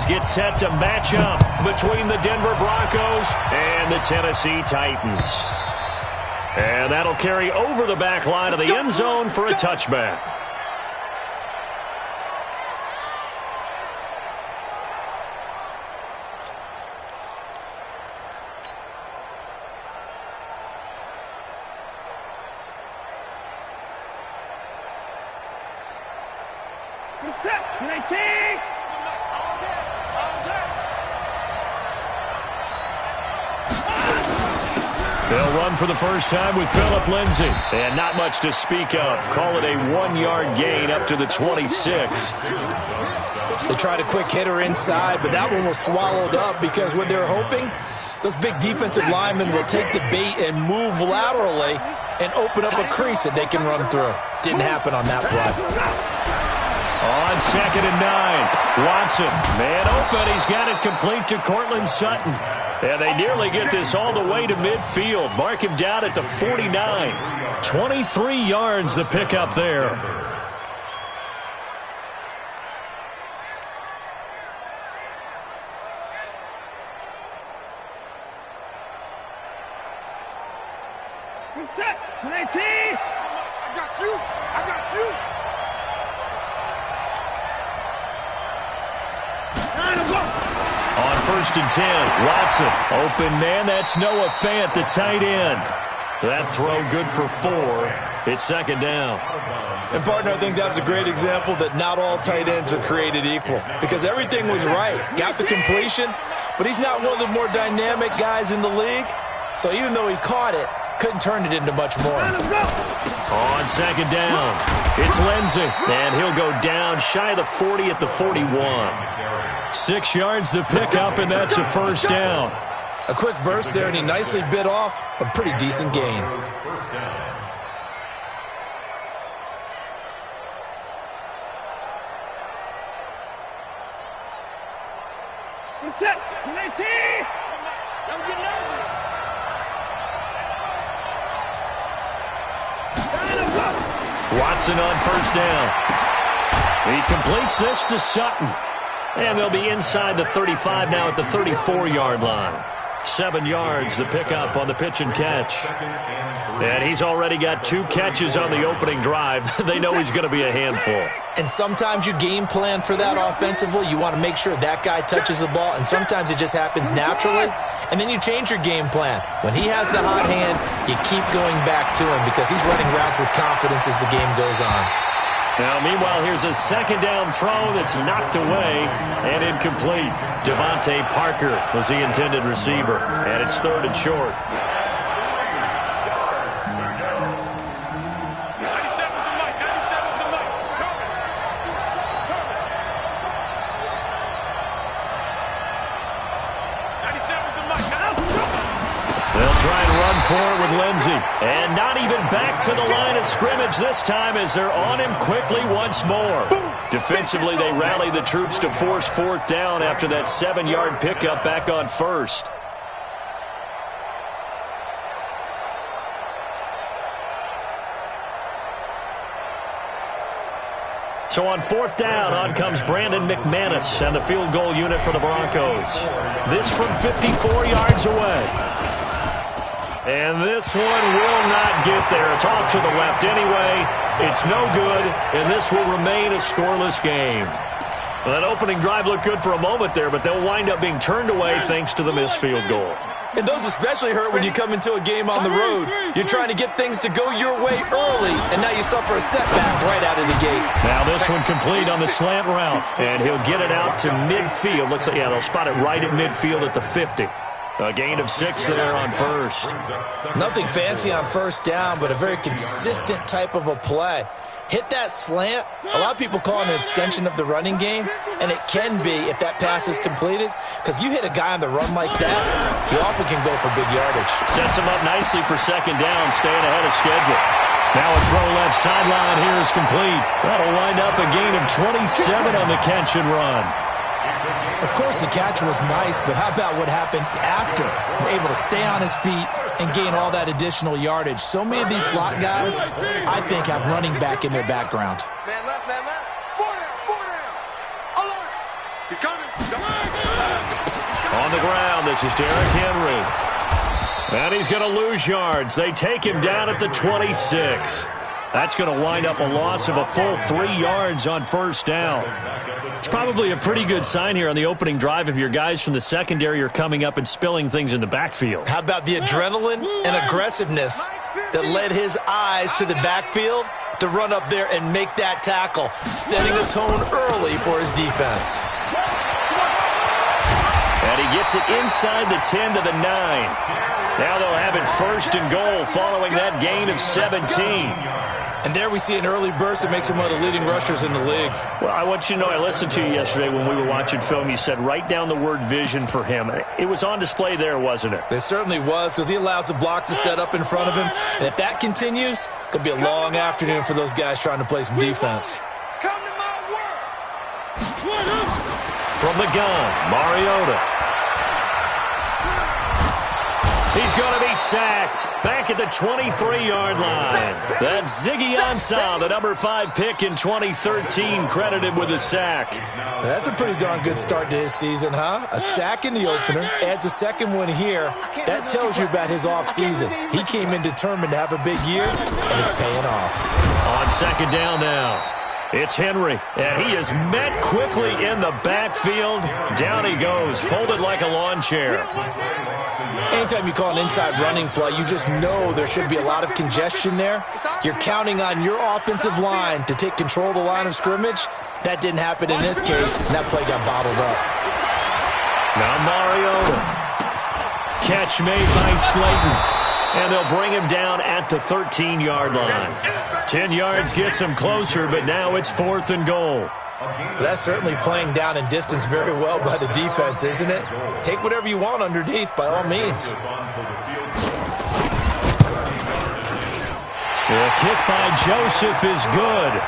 get set to match up between the Denver Broncos and the Tennessee Titans. And that'll carry over the back line of the end zone for a touchback. Set, 19. They'll run for the first time with Phillip Lindsay. And not much to speak of. Call it a 1-yard gain up to the 26. They tried a quick hitter inside, but that one was swallowed up because what they're hoping, those big defensive linemen will take the bait and move laterally and open up a crease that they can run through. Didn't happen on that play. On 2nd and 9, Watson, man open. He's got it complete to Cortland Sutton. And they nearly get this all the way to midfield. Mark him down at the 49. 23 yards the pickup there. Set, 19. I got you. I got you. On 1st and 10, Watson, open man, that's Noah Fant, the tight end. That throw good for 4. It's 2nd down. And, partner, I think that's a great example that not all tight ends are created equal because everything was right. Got the completion, but he's not one of the more dynamic guys in the league. So even though he caught it, couldn't turn it into much more. On 2nd down, it's Lindsay, and he'll go down shy of the 40 at the 41. 6 yards the pickup, and that's a 1st down. A quick burst there, and he nicely bit off a pretty decent gain. Set, 19. Don't get nervous. Watson on 1st down. He completes this to Sutton. And they'll be inside the 35 now at the 34-yard line. 7 yards the pickup on the pitch and catch. And he's already got 2 catches on the opening drive. They know he's going to be a handful. And sometimes you game plan for that offensively. You want to make sure that guy touches the ball, and sometimes it just happens naturally. And then you change your game plan. When he has the hot hand, you keep going back to him because he's running routes with confidence as the game goes on. Now, meanwhile, here's a 2nd down throw that's knocked away and incomplete. Devontae Parker was the intended receiver, and it's 3rd and short. For it with Lindsay. And not even back to the line of scrimmage this time as they're on him quickly once more. Defensively, they rally the troops to force 4th down after that 7-yard pickup back on 1st. So on 4th down, on comes Brandon McManus and the field goal unit for the Broncos. This from 54 yards away. And this one will not get there. It's off to the left anyway. It's no good, and this will remain a scoreless game. Well, that opening drive looked good for a moment there, but they'll wind up being turned away thanks to the missed field goal. And those especially hurt when you come into a game on the road. You're trying to get things to go your way early, and now you suffer a setback right out of the gate. Now this one complete on the slant route, and he'll get it out to midfield. Looks like, yeah, they'll spot it right at midfield at the 50. A gain of 6 there on 1st. Nothing fancy on 1st down, but a very consistent type of a play. Hit that slant. A lot of people call it an extension of the running game, and it can be if that pass is completed, because you hit a guy on the run like that, he often can go for big yardage. Sets him up nicely for 2nd down, staying ahead of schedule. Now a throw left sideline here is complete. That'll wind up a gain of 27 on the catch and run. Of course, the catch was nice, but how about what happened after? Able to stay on his feet and gain all that additional yardage. So many of these slot guys, I think, have running back in their background. Man left, man left. 4 down, 4 down. Alert. He's coming. On the ground, this is Derrick Henry. And he's going to lose yards. They take him down at the 26. That's going to wind up a loss of a full 3 yards on first down. It's probably a pretty good sign here on the opening drive if your guys from the secondary are coming up and spilling things in the backfield. How about the adrenaline and aggressiveness that led his eyes to the backfield to run up there and make that tackle, setting a tone early for his defense. And he gets it inside the 10 to the 9. Now they'll have it first and goal following that gain of 17. And there we see an early burst that makes him one of the leading rushers in the league. Well, I want you to know, I listened to you yesterday when we were watching film. You said write down the word vision for him. It was on display there, wasn't it? It certainly was, because he allows the blocks to set up in front of him. And if that continues, it could be a long afternoon for those guys trying to play some defense. Come to my world. From the gun, Mariota. He's going to be sacked back at the 23-yard line. That's Ziggy Ansah, the number 5 pick in 2013, credited with a sack. That's a pretty darn good start to his season, huh? A sack in the opener, adds a second one here. That tells you about his offseason. He came in determined to have a big year, and it's paying off. On second down now, it's Henry, and he is met quickly in the backfield. Down he goes, folded like a lawn chair. Anytime you call an inside running play, you just know there should be a lot of congestion there. You're counting on your offensive line to take control of the line of scrimmage. That didn't happen in this case, and that play got bottled up. Now Mariota. Catch made by Slayton. And they'll bring him down at the 13-yard line. 10 yards gets him closer, but now it's 4th and goal. That's certainly playing down in distance very well by the defense, isn't it? Take whatever you want underneath, by all means. The kick by Joseph is good.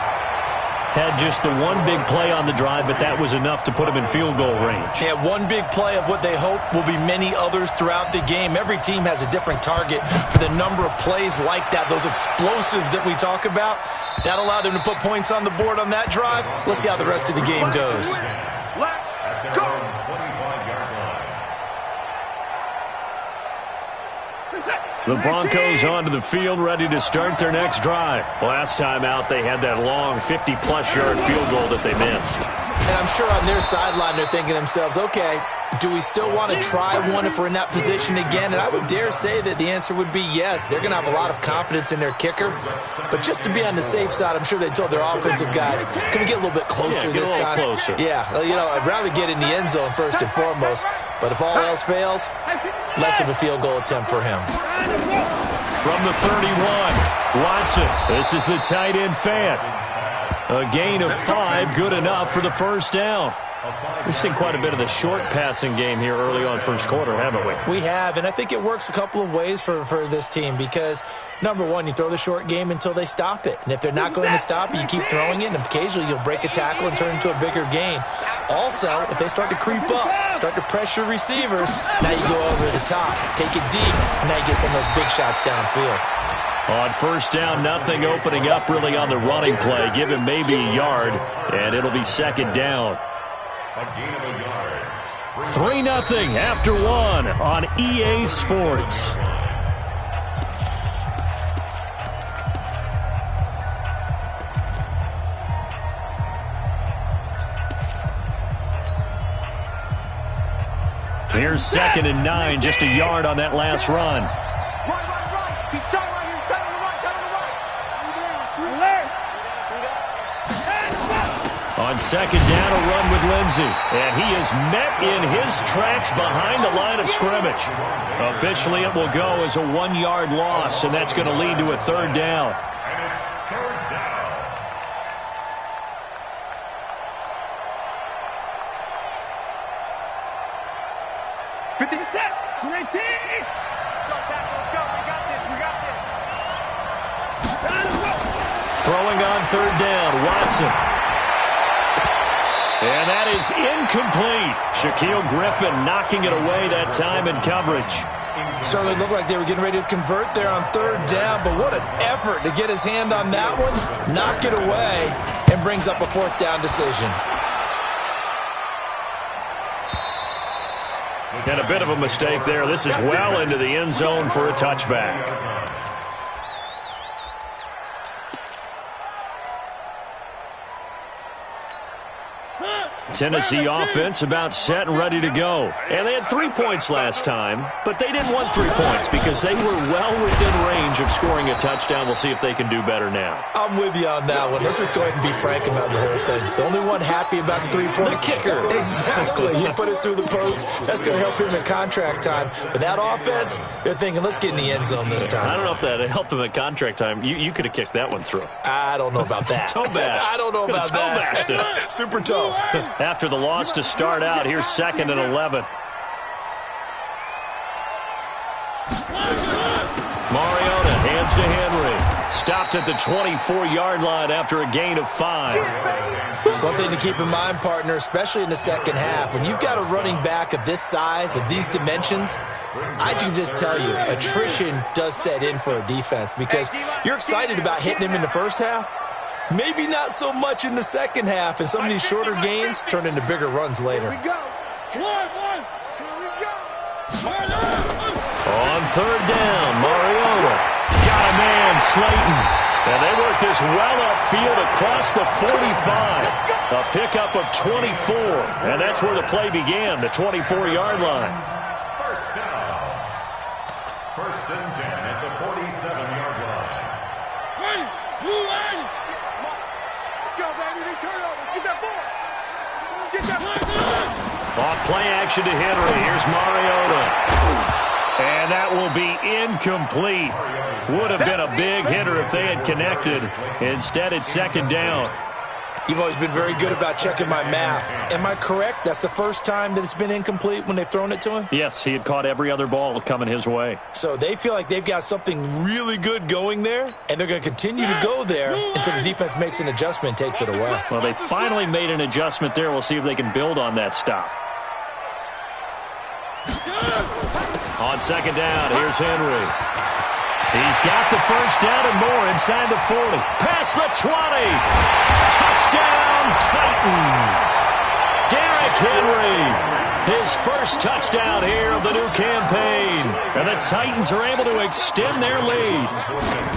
Had just the one big play on the drive, but that was enough to put him in field goal range. Yeah, one big play of what they hope will be many others throughout the game. Every team has a different target for the number of plays like that, those explosives that we talk about. That allowed him to put points on the board on that drive. Let's see how the rest of the game goes. Let's go. The Broncos onto the field, ready to start their next drive. Last time out, they had that long 50-plus yard field goal that they missed. And I'm sure on their sideline they're thinking to themselves, okay, do we still want to try one if we're in that position again? And I would dare say that the answer would be yes. They're going to have a lot of confidence in their kicker. But just to be on the safe side, I'm sure they told their offensive guys, can we get a little bit closer this time? Closer. Yeah, you know, I'd rather get in the end zone first and foremost. But if all else fails, less of a field goal attempt for him. From the 31, Watson. This is the tight end fan. A gain of 5, good enough for the first down. We've seen quite a bit of the short passing game here early on first quarter, haven't we? We have, and I think it works a couple of ways for this team because, number one, you throw the short game until they stop it. And if they're not going to stop it, you keep throwing it, and occasionally you'll break a tackle and turn it into a bigger gain. Also, if they start to creep up, start to pressure receivers, now you go over the top, take it deep, and now you get some of those big shots downfield. On first down, nothing opening up really on the running play. Give him maybe a yard, and it'll be second down. 3-0 after 1 on EA Sports. Here's 2nd and 9, just a yard on that last run. Right. He's turning right. He's turning to the right. On second down, a run with Lindsey. And he is met in his tracks behind the line of scrimmage. Officially, it will go as a 1-yard loss, and that's going to lead to a 3rd down. Throwing on 3rd down, Watson. And that is incomplete. Shaquille Griffin knocking it away that time in coverage. Certainly looked like they were getting ready to convert there on 3rd down, but what an effort to get his hand on that one, knock it away, and brings up a 4th down decision. And a bit of a mistake there. This is well into the end zone for a touchback. Tennessee offense about set and ready to go. And they had 3 points last time, but they didn't want 3 points because they were well within range of scoring a touchdown. We'll see if they can do better now. I'm with you on that one. Let's just go ahead and be frank about the whole thing. The only one happy about the 3-point. The kicker. Exactly. He put it through the post. That's going to help him in contract time. But that offense, they're thinking, let's get in the end zone this time. I don't know if that helped him at contract time. You could have kicked that one through. I don't know about that. Toe bash. I don't know about that. Super toe. After the loss to start out, here's 2nd and 11. Mariota hands to Henry. Stopped at the 24-yard line after a gain of 5. One thing to keep in mind, partner, especially in the second half, when you've got a running back of this size, of these dimensions, I can just tell you, attrition does set in for a defense because you're excited about hitting him in the first half. Maybe not so much in the second half, and some of these shorter gains turn into bigger runs later. Here we go. Here we go. On 3rd down, Mariota got a man, Slayton. And they work this well upfield across the 45. A pickup of 24, and that's where the play began, the 24-yard line. First down. 1st and 10 at the 47-yard line. Let's go, baby. They turn over. Get that ball. Get that ball. Off play action to Henry. Here's Mariota. And that will be incomplete. Would have been a big hitter if they had connected. Instead, it's 2nd down. You've always been very good about checking my math. Am I correct? That's the first time that it's been incomplete when they've thrown it to him? Yes, he had caught every other ball coming his way. So they feel like they've got something really good going there, and they're going to continue to go there until the defense makes an adjustment and takes it away. Well, they finally made an adjustment there. We'll see if they can build on that stop. On 2nd down, here's Henry. He's got the first down and more inside the 40. Past the 20. Touchdown, Titans. Derrick Henry. His first touchdown here of the new campaign. And the Titans are able to extend their lead.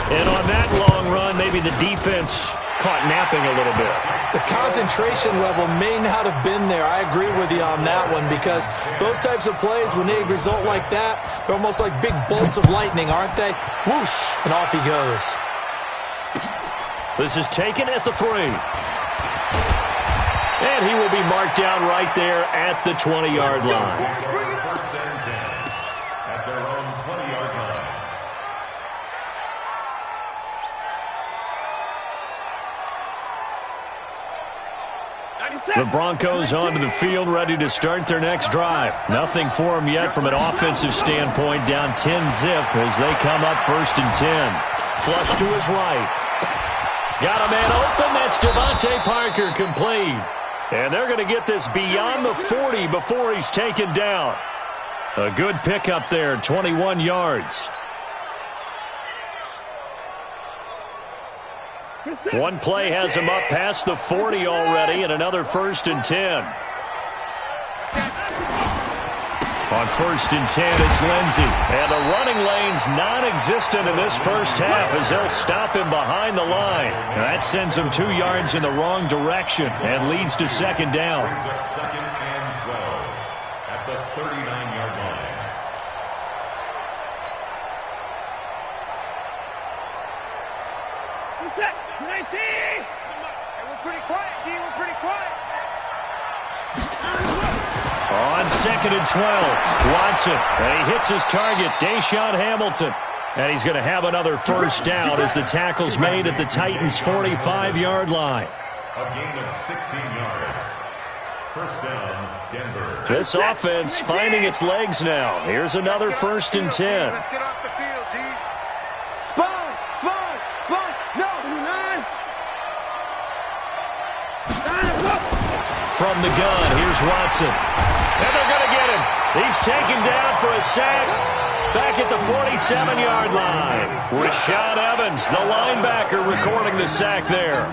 And on that long run, maybe the defense caught napping a little bit. The concentration level may not have been there. I agree with you on that one because those types of plays, when they result like that, they're almost like big bolts of lightning, aren't they? Whoosh, and off he goes. This is taken at the 3. And he will be marked down right there at the 20-yard line. 1st and 10 at their own 20-yard line. The Broncos onto the field, ready to start their next drive. Nothing for them yet from an offensive standpoint, down 10-zip as they come up 1st and 10. Flush to his right. Got a man open. That's Devontae Parker, complete. And they're going to get this beyond the 40 before he's taken down. A good pickup there, 21 yards. One play has him up past the 40 already, and another 1st and 10. On 1st and 10, it's Lindsey. And the running lane's non-existent in this first half as they'll stop him behind the line. That sends him 2 yards in the wrong direction and leads to 2nd down. 2nd and 12 at the 39-yard line. Who's that? 19! Hey, we're pretty quiet, D. We're pretty quiet. On 2nd and 12, Watson. And he hits his target, Deshaun Hamilton. And he's going to have another first down as the tackle's made at the Titans' 45-yard line. A gain of 16 yards. First down, Denver. This offense finding its legs now. Here's another 1st and 10. Let's get off the field, D. Sponge! Sponge! Sponge! No! 9! From the gun, here's Watson. And they're going to get him. He's taken down for a sack back at the 47-yard line. Rashad Evans, the linebacker, recording the sack there.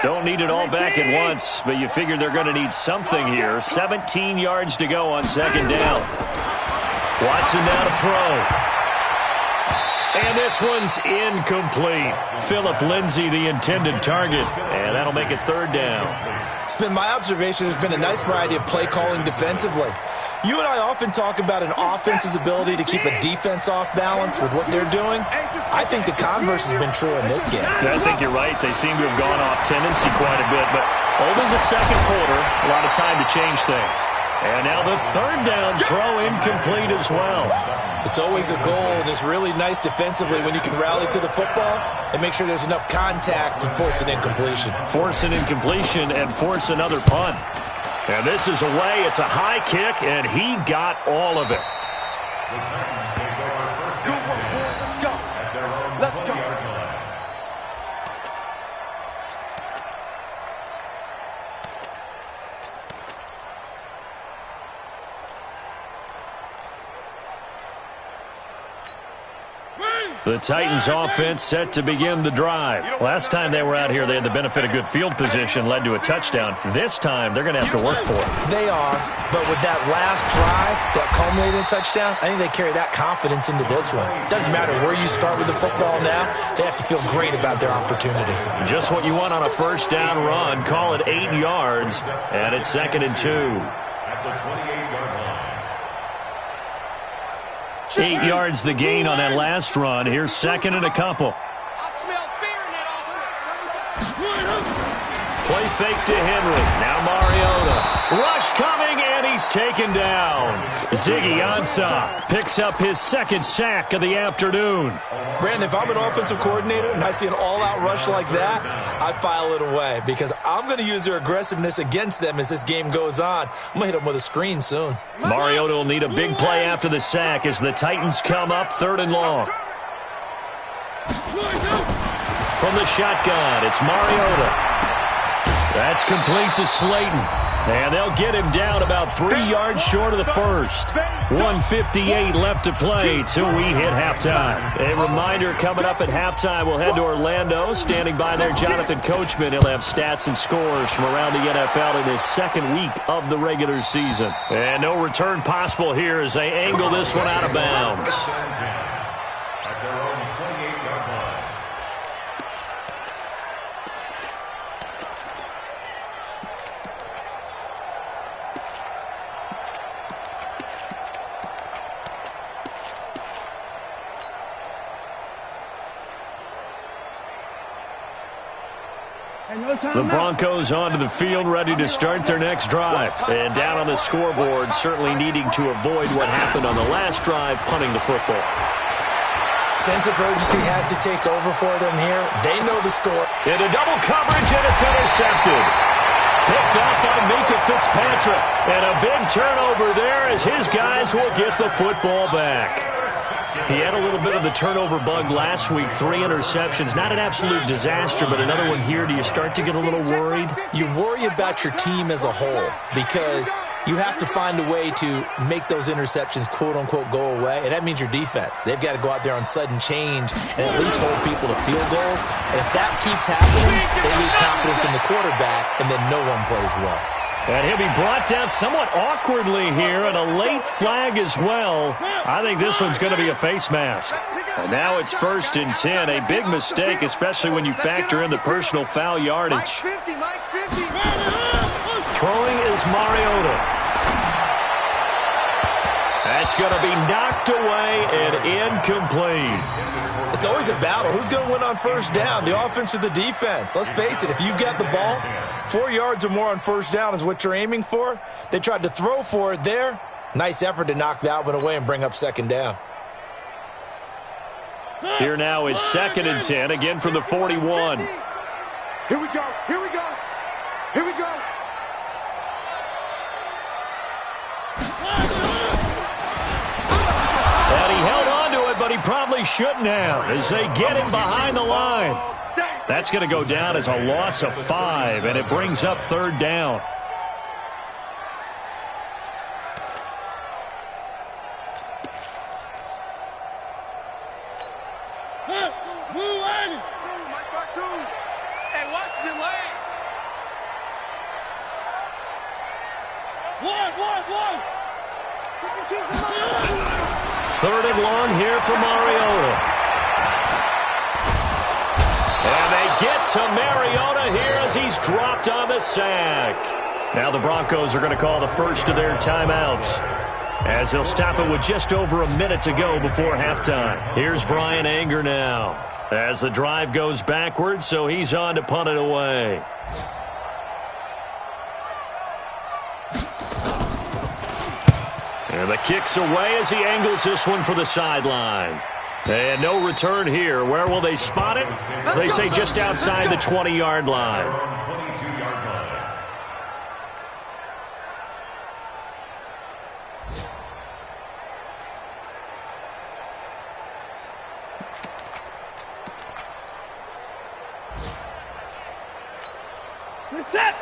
Don't need it all back at once, but you figure they're going to need something here. 17 yards to go on second down. Watson now to throw. And this one's incomplete. Phillip Lindsay, the intended target. And that'll make it third down. It's been my observation there's been a nice variety of play calling defensively. You and I often talk about an offense's ability to keep a defense off balance with what they're doing. I think the converse has been true in this game. I think you're right. They seem to have gone off tendency quite a bit. But over the second quarter, a lot of time to change things. And now the third down throw incomplete as well. It's always a goal, and it's really nice defensively when you can rally to the football and make sure there's enough contact to force an incompletion. Force an incompletion and force another punt. And this is away. It's a high kick, and he got all of it. Let's go. The Titans offense set to begin the drive. Last time they were out here, they had the benefit of good field position, led to a touchdown. This time, they're going to have to work for it. They are, but with that last drive that culminated in a touchdown, I think they carry that confidence into this one. It doesn't matter where you start with the football now. They have to feel great about their opportunity. Just what you want on a first down run. Call it 8 yards, and it's 2nd and 2. At the 28-yard line. 8 yards the gain on that last run. Here's 2nd and a couple. I smell fear in that offense. Play fake to Henry. Now Mariota. Rush coming, and he's taken down. Ziggy Ansah picks up his second sack of the afternoon. Brandon, if I'm an offensive coordinator and I see an all-out rush like that, I file it away because I'm going to use their aggressiveness against them as this game goes on. I'm going to hit them with a screen soon. Mariota will need a big play after the sack as the Titans come up 3rd and long. From the shotgun, it's Mariota. That's complete to Slayton. And they'll get him down about 3 yards short of the first. 1:58 left to play till we hit halftime. A reminder coming up at halftime, we'll head to Orlando. Standing by there, Jonathan Coachman. He'll have stats and scores from around the NFL in his second week of the regular season. And no return possible here as they angle this one out of bounds. At their own 28-yard line. The Broncos onto the field, ready to start their next drive. And down on the scoreboard, certainly needing to avoid what happened on the last drive, punting the football. Sense of urgency has to take over for them here. They know the score. Into double coverage, and it's intercepted. Picked up by Minkah Fitzpatrick. And a big turnover there as his guys will get the football back. He had a little bit of the turnover bug last week, 3 interceptions. Not an absolute disaster, but another one here. Do you start to get a little worried? You worry about your team as a whole because you have to find a way to make those interceptions, quote-unquote, go away, and that means your defense. They've got to go out there on sudden change and at least hold people to field goals. And if that keeps happening, they lose confidence in the quarterback, and then no one plays well. And he'll be brought down somewhat awkwardly here, and a late flag as well. I think this one's going to be a face mask. And now it's 1st and 10. A big mistake, especially when you factor in the personal foul yardage. Mike's 50, Mike's 50. Throwing is Mariota. That's going to be knocked away and incomplete. It's always a battle. Who's going to win on first down, the offense or the defense? Let's face it, if you've got the ball, 4 yards or more on first down is what you're aiming for. They tried to throw for it there. Nice effort to knock that one away and bring up 2nd down. Here now is 2nd and 10, again from the 41. Here we go, here we go, here we go. And he held on to it, but he probably shouldn't have as they get him behind the line. That's going to go down as a loss of 5, and it brings up 3rd down. Hey, watch the lane. Third and long here for Mariota. And they get to Mariota here as he's dropped on the sack. Now the Broncos are going to call the first of their timeouts, as they'll stop it with just over a minute to go before halftime. Here's Brian Anger now, as the drive goes backwards, so he's on to punt it away. And the kick's away as he angles this one for the sideline. And no return here. Where will they spot it? They say just outside the 20-yard line.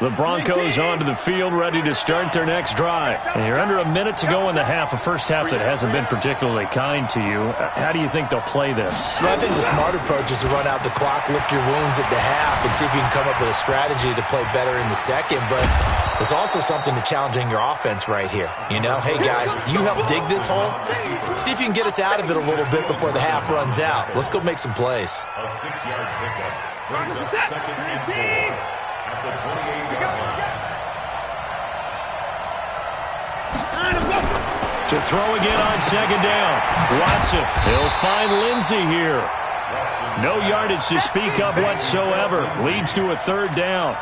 The Broncos onto the field, ready to start their next drive. And you're under a minute to go in the half. A first half that hasn't been particularly kind to you. How do you think they'll play this? Well, I think the smart approach is to run out the clock, lick your wounds at the half, and see if you can come up with a strategy to play better in the second. But there's also something to challenging your offense right here. You know, hey, guys, you help dig this hole. See if you can get us out of it a little bit before the half runs out. Let's go make some plays. A 6-yard pickup brings up second and 4. At the 28-yard line. To throw again on second down. Watson, he'll find Lindsey here. No yardage to speak of whatsoever. Leads to a third down.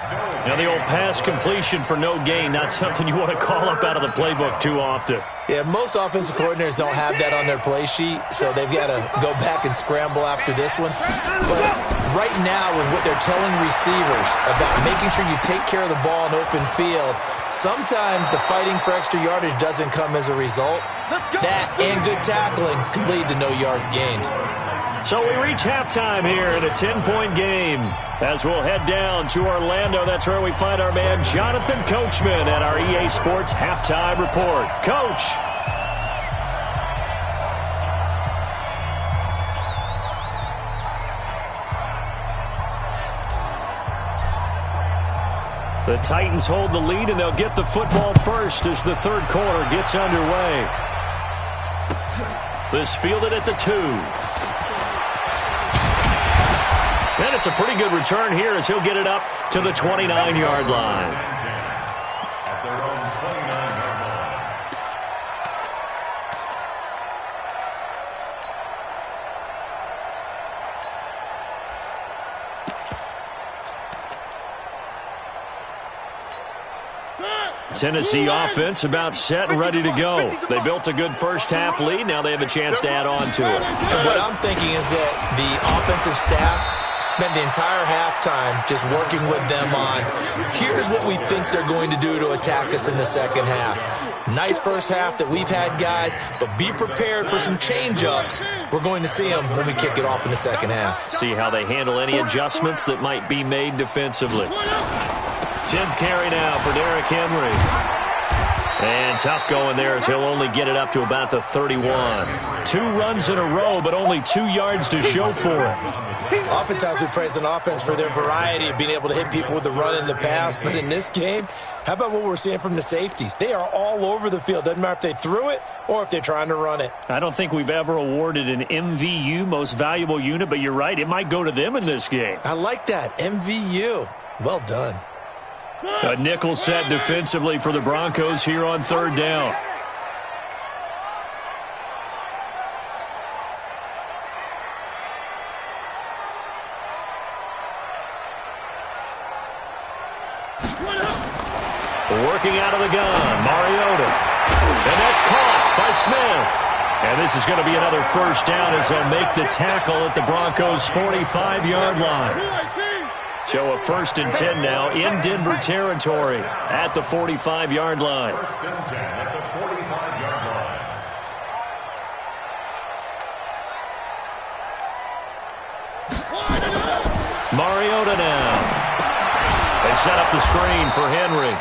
Now the old pass completion for no gain, not something you want to call up out of the playbook too often. Yeah, most offensive coordinators don't have that on their play sheet, so they've got to go back and scramble after this one. But right now, with what they're telling receivers about making sure you take care of the ball in open field, sometimes the fighting for extra yardage doesn't come as a result. That and good tackling can lead to no yards gained. So we reach halftime here in a 10-point game. As we'll head down to Orlando, that's where we find our man Jonathan Coachman at our EA Sports Halftime Report. Coach. The Titans hold the lead, and they'll get the football first as the third quarter gets underway. This fielded at the 2. And it's a pretty good return here as he'll get it up to the 29-yard line. At their own 29-yard line. Tennessee offense about set and ready to go. They built a good first-half lead. Now they have a chance to add on to it. And what I'm thinking is that the offensive staff spent the entire halftime just working with them on, here's what we think they're going to do to attack us in the second half. Nice first half that we've had, guys, but be prepared for some change-ups. We're going to see them when we kick it off in the second half. See how they handle any adjustments that might be made defensively. 10th carry now for Derrick Henry. And tough going there as he'll only get it up to about the 31. 2 runs in a row, but only 2 yards to show for it. Oftentimes we praise an offense for their variety of being able to hit people with the run and the pass, but in this game, how about what we're seeing from the safeties? They are all over the field. Doesn't matter if they threw it or if they're trying to run it. I don't think we've ever awarded an MVU, most valuable unit, but you're right, it might go to them in this game. I like that, MVU. Well done. A nickel set defensively for the Broncos here on third down. Working out of the gun, Mariota. And that's caught by Smith. And this is going to be another first down as they'll make the tackle at the Broncos' 45-yard line. So a 1st and 10 now in Denver territory at the 45-yard line. 1st and 10 at the 45-yard line. Mariota now. They set up the screen for Henry.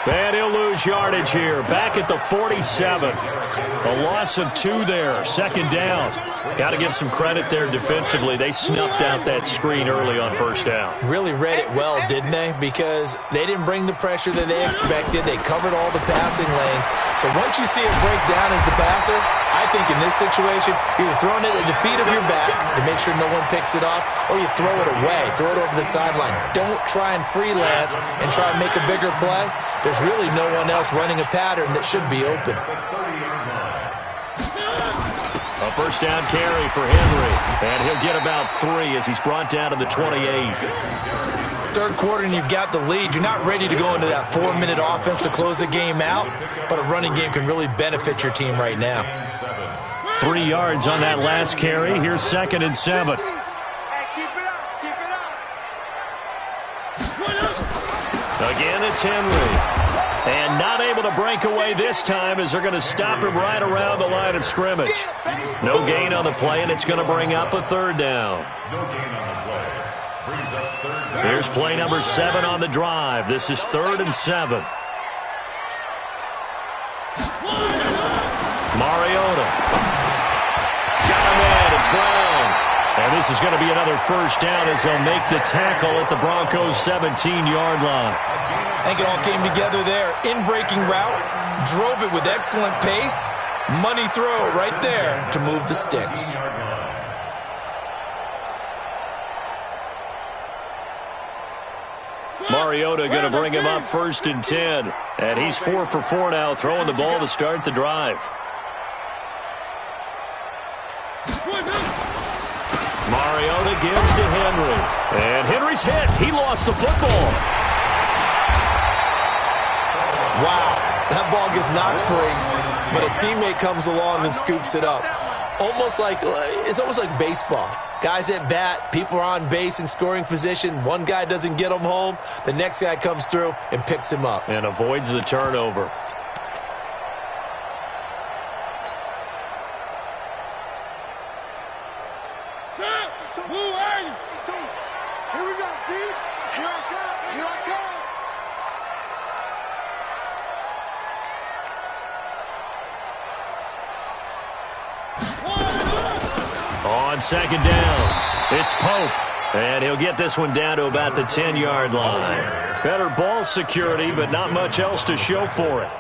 And he'll lose yardage here. Back at the 47. A loss of 2 there. Second down. Got to give some credit there defensively. They snuffed out that screen early on first down. Really read it well, didn't they? Because they didn't bring the pressure that they expected. They covered all the passing lanes. So once you see it break down as the passer, I think in this situation, you're either throwing it at the feet of your back to make sure no one picks it off, or you throw it away, throw it over the sideline. Don't try and freelance and try and make a bigger play. There's really no one else running a pattern that should be open. A first down carry for Henry. And he'll get about 3 as he's brought down to the 28. Third quarter and you've got the lead. You're not ready to go into that 4-minute offense to close the game out, but a running game can really benefit your team right now. 3 yards on that last carry. Here's 2nd and 7. Hey, keep it up, keep it up. Again, it's Henry. And not able to break away this time as they're going to stop him right around the line of scrimmage. No gain on the play, and it's going to bring up a 3rd down. No gain on the play. Brings up 3rd down. Here's play number 7 on the drive. This is 3rd and 7. Mariota. Got him in. It's Brown. And this is going to be another first down as they'll make the tackle at the Broncos' 17-yard line. I think it all came together there. In-breaking route, drove it with excellent pace. Money throw right there to move the sticks. Mariota going to bring him up 1st and 10. And he's 4 for 4 now, throwing the ball to start the drive. Mariota gives to Henry. And Henry's hit. He lost the football. Wow, that ball gets knocked free, but a teammate comes along and scoops it up. It's almost like baseball. Guys at bat, people are on base in scoring position. One guy doesn't get him home. The next guy comes through and picks him up. And avoids the turnover. Here we go, deep. Here I come, here I come. On 2nd down, it's Pope. And he'll get this one down to about the 10-yard line. Better ball security, but not much else to show for it.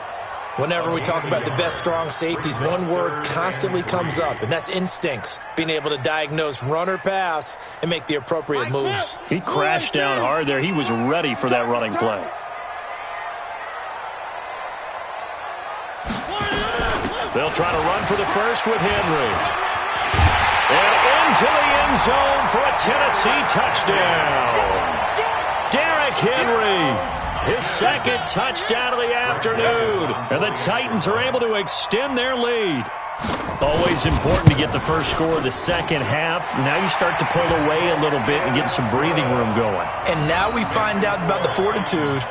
Whenever we talk about the best strong safeties, one word constantly comes up, and that's instincts. Being able to diagnose run or pass and make the appropriate moves. He crashed down hard there. He was ready for that running play. They'll try to run for the first with Henry. And into the end zone for a Tennessee touchdown. Derrick Henry. His 2nd touchdown of the afternoon. And the Titans are able to extend their lead. Always important to get the first score of the second half. Now you start to pull away a little bit and get some breathing room going. And now we find out about the fortitude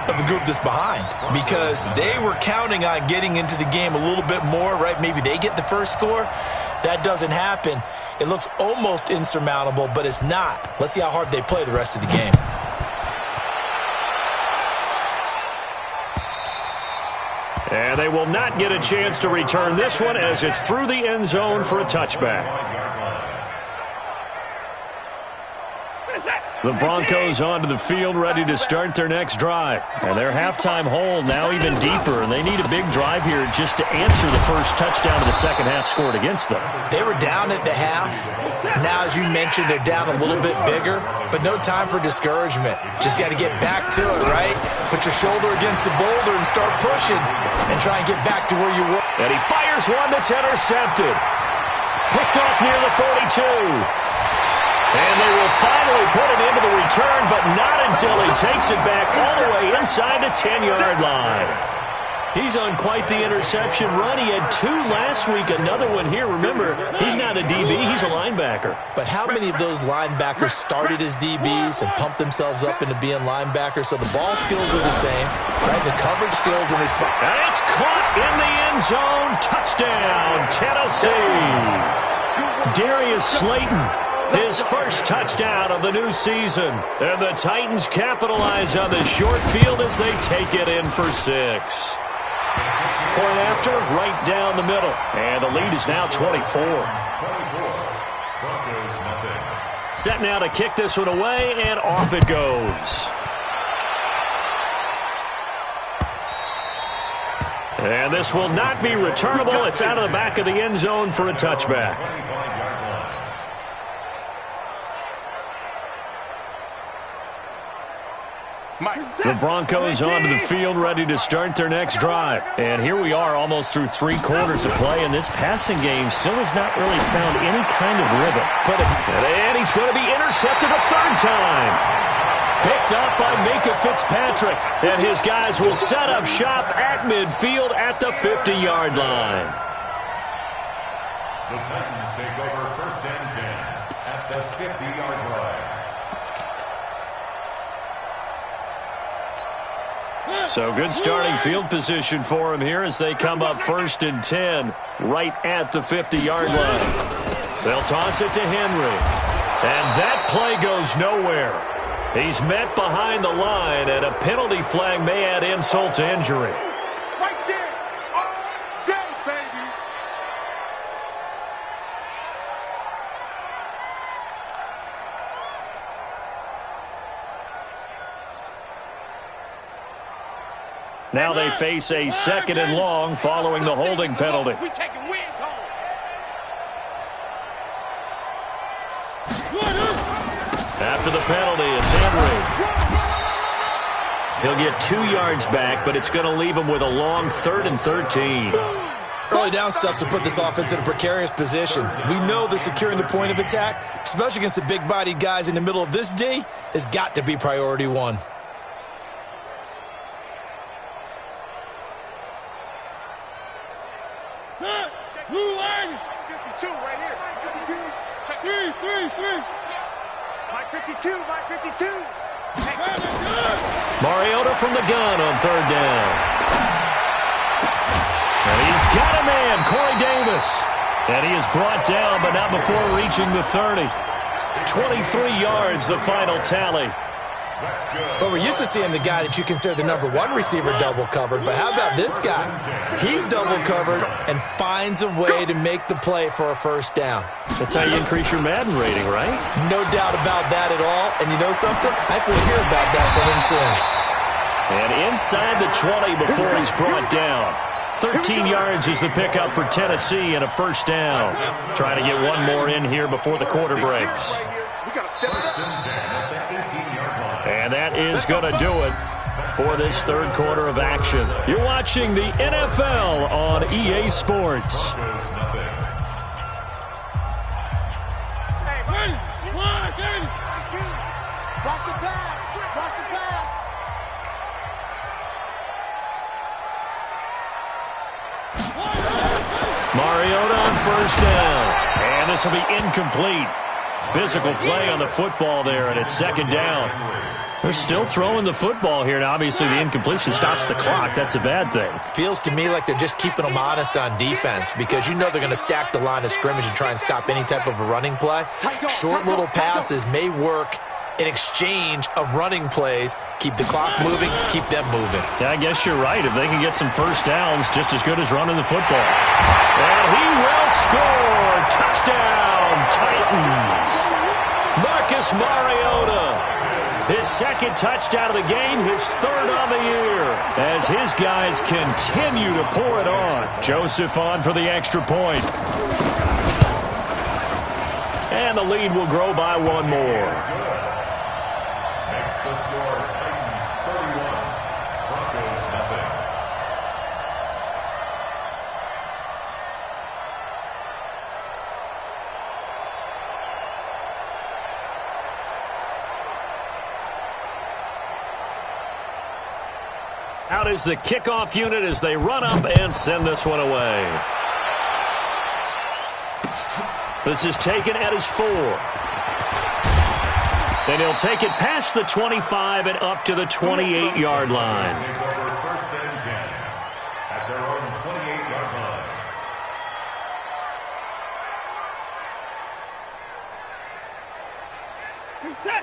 of the group that's behind, because they were counting on getting into the game a little bit more, right? Maybe they get the first score. That doesn't happen. It looks almost insurmountable, but it's not. Let's see how hard they play the rest of the game. And they will not get a chance to return this one as it's through the end zone for a touchback. The Broncos onto the field ready to start their next drive. And their halftime hole now even deeper. And they need a big drive here just to answer the first touchdown of the second half scored against them. They were down at the half. Now, as you mentioned, they're down a little bit bigger. But no time for discouragement. Just got to get back to it, right? Put your shoulder against the boulder and start pushing. And try and get back to where you were. And he fires one that's intercepted. Picked off near the 42. And they will finally put it into the return, but not until he takes it back all the way inside the 10-yard line. He's on quite the interception run. He had 2 last week, another one here. Remember, he's not a DB, he's a linebacker. But how many of those linebackers started as DBs and pumped themselves up into being linebackers? So the ball skills are the same, right? The coverage skills and response. And it's caught in the end zone. Touchdown, Tennessee. Darius Slayton His first touchdown of the new season. And the Titans capitalize on the short field as they take it in for 6. Point after, right down the middle. And the lead is now 24. Set now to kick this one away, and off it goes. And this will not be returnable. It's out of the back of the end zone for a touchback. The Broncos onto the field, ready to start their next drive. And here we are almost through 3 quarters of play, and this passing game still has not really found any kind of rhythm. And he's going to be intercepted a 3rd time. Picked up by Minka Fitzpatrick. And his guys will set up shop at midfield at the 50-yard line. The Titans take over 1st and 10 at the 50-yard line. So good starting field position for him here as they come up 1st and 10 right at the 50-yard line. They'll toss it to Henry. And that play goes nowhere. He's met behind the line, and a penalty flag may add insult to injury. Right there. All day, baby. Now they face a 2nd and long following the holding penalty. We taking wins home. After the penalty, it's Henry. He'll get 2 yards back, but it's going to leave him with a long 3rd and 13. Early down stuff to put this offense in a precarious position. We know that securing the point of attack, especially against the big-bodied guys in the middle of this D, has got to be priority 1. Mike 52. Mariota from the gun on 3rd down. And he's got a man, Corey Davis. And he is brought down, but not before reaching the 30. 23 yards, the final tally. But we're used to seeing the guy that you consider the #1 receiver double covered. But how about this guy? He's double covered and finds a way to make the play for a 1st down. That's how you increase your Madden rating, right? No doubt about that at all. And you know something? I think we'll hear about that from him soon. And inside the 20 before he's brought down. 13 yards is the pickup for Tennessee and a 1st down. Trying to get one more in here before the quarter breaks. And that is going to do it for this 3rd quarter of action. You're watching the NFL on EA Sports. Mariota on 1st down. And this will be incomplete. Physical play on the football there, and it's 2nd down. They're still throwing the football here, and obviously the incompletion stops the clock. That's a bad thing. Feels to me like they're just keeping them honest on defense because you know they're going to stack the line of scrimmage and try and stop any type of a running play. Short little passes may work in exchange of running plays. Keep the clock moving, keep them moving. Yeah, I guess you're right. If they can get some 1st downs, just as good as running the football. And he will score. Touchdown, Titans. Marcus Mariota. His 2nd touchdown of the game, his 3rd on the year. As his guys continue to pour it on. Joseph on for the extra point. And the lead will grow by 1 more. Next, the score, Titans 31, Broncos nothing. Out is the kickoff unit as they run up and send this one away. This is taken at his 4. Then he'll take it past the 25 and up to the 28-yard line. Take over 1st and 10 at their own 28-yard line.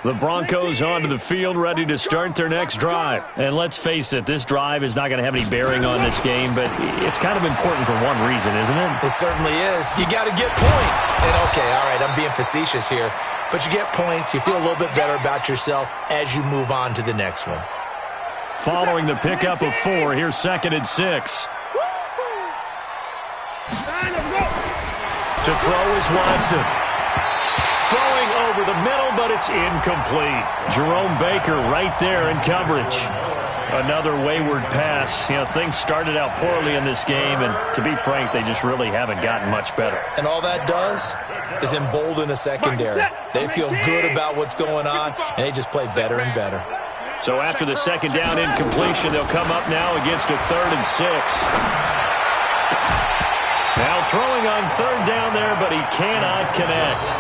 The Broncos onto the field, ready to start their next drive. And let's face it, this drive is not going to have any bearing on this game, but it's kind of important for one reason, isn't it? It certainly is. You got to get points. And okay, all right, I'm being facetious here, but you get points, you feel a little bit better about yourself as you move on to the next one. Following the pickup of 4, here's 2nd and 6. To throw is Watson. Throwing over the middle, but it's incomplete. Jerome Baker right there in coverage. Another wayward pass. You know, things started out poorly in this game, and to be frank, they just really haven't gotten much better. And all that does is embolden a secondary. They feel good about what's going on, and they just play better and better. So after the 2nd down incompletion, they'll come up now against a 3rd and 6. Now throwing on 3rd down there, but he cannot connect.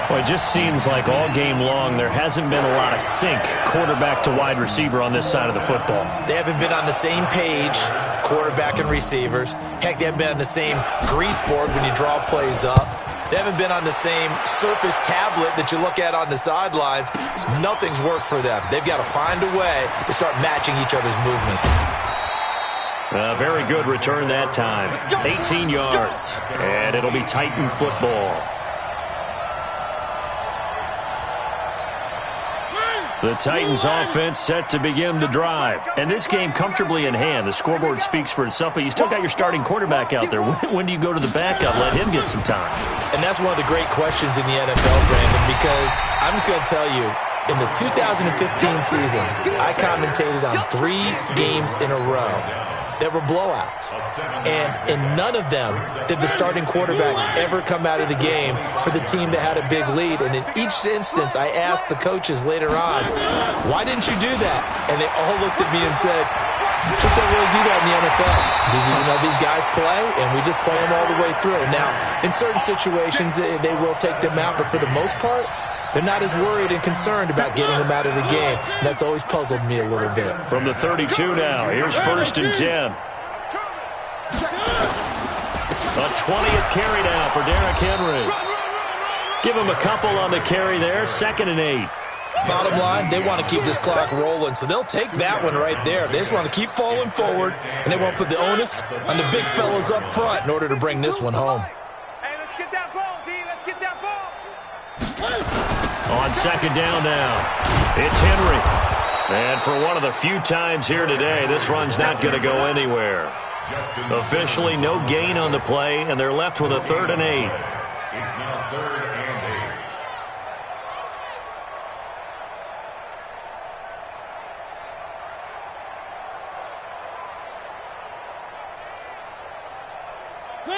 Well, it just seems like all game long there hasn't been a lot of sync quarterback to wide receiver on this side of the football. They haven't been on the same page, quarterback and receivers. Heck, they haven't been on the same grease board when you draw plays up. They haven't been on the same surface tablet that you look at on the sidelines. Nothing's worked for them. They've got to find a way to start matching each other's movements. A very good return that time. 18 yards. And it'll be Titan football. The Titans offense set to begin the drive. And this game comfortably in hand. The scoreboard speaks for itself, but you still got your starting quarterback out there. When do you go to the backup? Let him get some time. And that's one of the great questions in the NFL, Brandon, because I'm just going to tell you, in the 2015 season, I commentated on 3 games in a row that were blowouts. And in none of them did the starting quarterback ever come out of the game for the team that had a big lead. And in each instance, I asked the coaches later on, why didn't you do that? And they all looked at me and said, just don't really do that in the NFL. You know, these guys play, and we just play them all the way through. Now, in certain situations, they will take them out, but for the most part, they're not as worried and concerned about getting them out of the game. And that's always puzzled me a little bit. From the 32 now, here's 1st and 10. A 20th carry now for Derrick Henry. Give him a couple on the carry there, 2nd and 8. Bottom line, they want to keep this clock rolling, so they'll take that one right there. They just want to keep falling forward, and they want to put the onus on the big fellas up front in order to bring this one home. Hey, let's get that ball, D. Let's get that ball. On 2nd down now, it's Henry. And for one of the few times here today, this run's not going to go anywhere. Officially no gain on the play, and they're left with a 3rd and 8. It's now 3rd and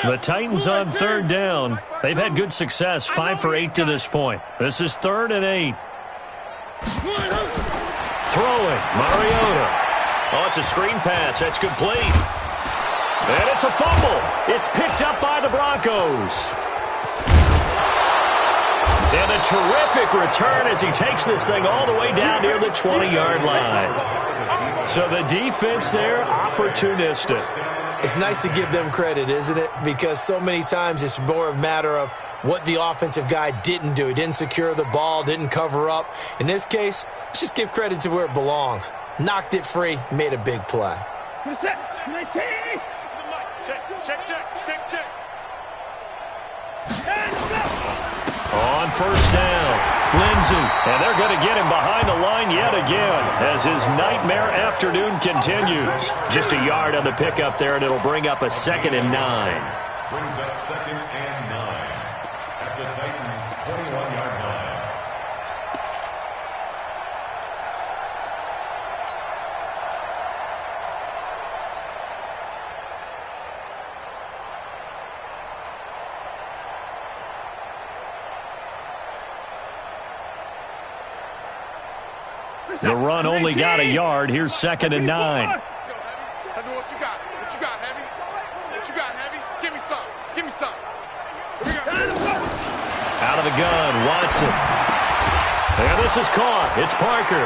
8. The Titans on 3rd down. They've had good success, 5 for 8 to this point. This is 3rd and 8. Throwing, Mariota. Oh, it's a screen pass. That's complete. And it's a fumble. It's picked up by the Broncos. And a terrific return as he takes this thing all the way down near the 20-yard line. So the defense there, opportunistic. It's nice to give them credit, isn't it? Because so many times it's more a matter of what the offensive guy didn't do. He didn't secure the ball, didn't cover up. In this case, let's just give credit to where it belongs. Knocked it free, made a big play. Check. On 1st down, Lindsey. And they're going to get him behind the line yet again as his nightmare afternoon continues. Just a yard on the pickup there, and it'll bring up a 2nd and 9. Brings up 2nd and 9 at the Titans' 21-yard line. The run only got a yard. Here's 2nd and 9. Let's go, Heavy. Heavy, what you got? What you got, Heavy? What you got, Heavy? Give me some. Give me some. Out of the gun, Watson. And this is caught. It's Parker.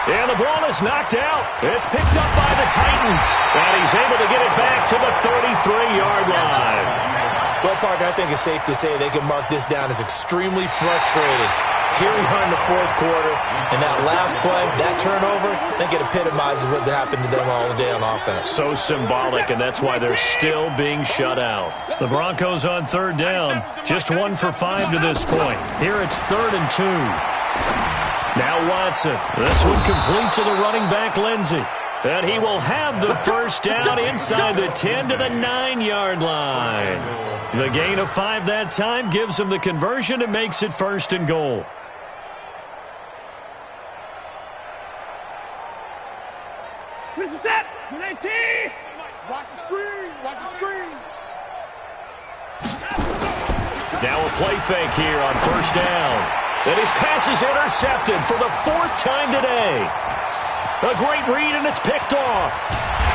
And the ball is knocked out. It's picked up by the Titans. And he's able to get it back to the 33-yard line. Well, Parker, I think it's safe to say they can mark this down as extremely frustrating. Here we are in the fourth quarter, and that last play, that turnover, I think it epitomizes what happened to them all day on offense. So symbolic, and that's why they're still being shut out. The Broncos on third down, just 1 for 5 to this point. Here it's 3rd and 2. Now Watson. This one complete to the running back, Lindsey. And he will have the first down inside the 10 to the 9-yard line. The gain of 5 that time gives him the conversion and makes it 1st and goal. What is that? 219! Watch the screen! Watch the screen! Now a play fake here on 1st down. And his pass is intercepted for the 4th time today. A great read, and it's picked off.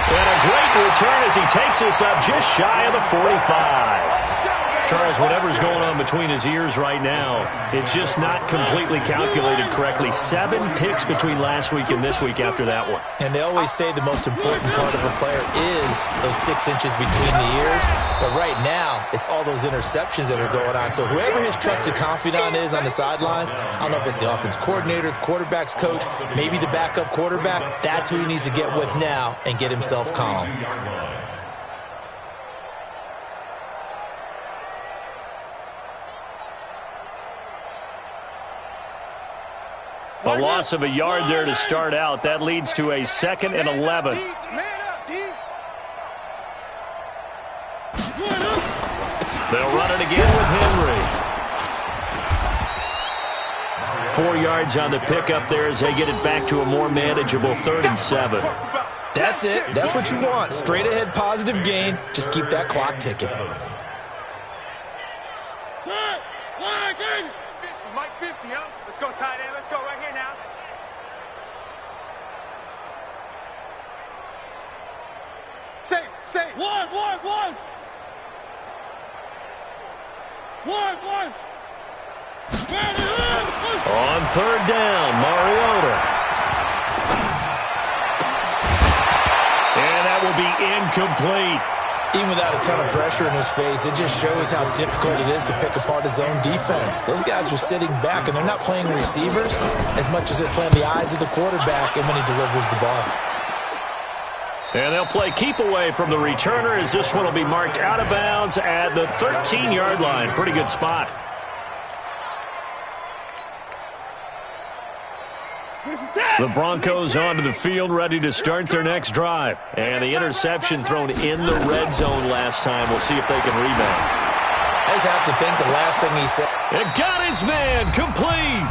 And a great return as he takes this up just shy of the 45. Charles, whatever's going on between his ears right now, it's just not completely calculated correctly. 7 picks between last week and this week after that one. And they always say the most important part of a player is those 6 inches between the ears. But right now, it's all those interceptions that are going on. So whoever his trusted confidant is on the sidelines, I don't know if it's the offense coordinator, the quarterback's coach, maybe the backup quarterback, that's who he needs to get with now and get himself calm. A loss of a yard there to start out. That leads to a 2nd and 11. They'll run it again with Henry. 4 yards on the pickup there as they get it back to a more manageable 3rd and 7. That's it. That's what you want. Straight ahead positive gain. Just keep that clock ticking. Mike 50, huh? Let's go, tight end. Let's go right here now. Say. One. On 3rd down, Mariota. And that will be incomplete. Even without a ton of pressure in his face, it just shows how difficult it is to pick apart his own defense. Those guys are sitting back, and they're not playing receivers as much as they're playing the eyes of the quarterback and when he delivers the ball. And they'll play keep away from the returner as this one will be marked out of bounds at the 13-yard line. Pretty good spot. The Broncos onto the field, ready to start their next drive. And the interception thrown in the red zone last time. We'll see if they can rebound. I just have to think the last thing he said. It got his man complete.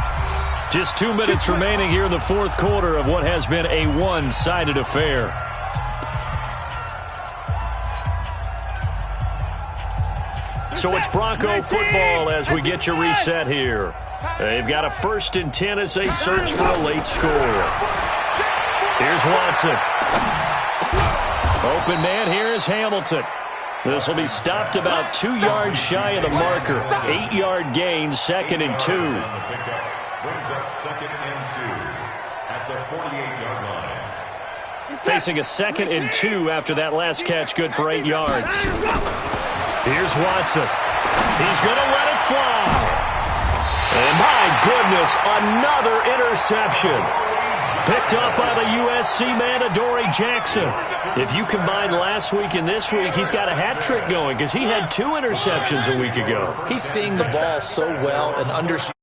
Just 2 minutes remaining here in the fourth quarter of what has been a one-sided affair. So it's Bronco football as we get you reset here. They've got a 1st and 10 as they search for a late score. Here's Watson. Open man here is Hamilton. This will be stopped about 2 yards shy of the marker. 8-yard gain, 2nd and 2. Brings up 2nd and 2 at the 48-yard line. Facing a 2nd and 2 after that last catch, good for 8 yards. Here's Watson. He's going to let it fly. And my goodness, another interception. Picked up by the USC man, Adoree Jackson. If you combine last week and this week, he's got a hat trick going because he had 2 interceptions a week ago. He's seeing the ball so well and understands.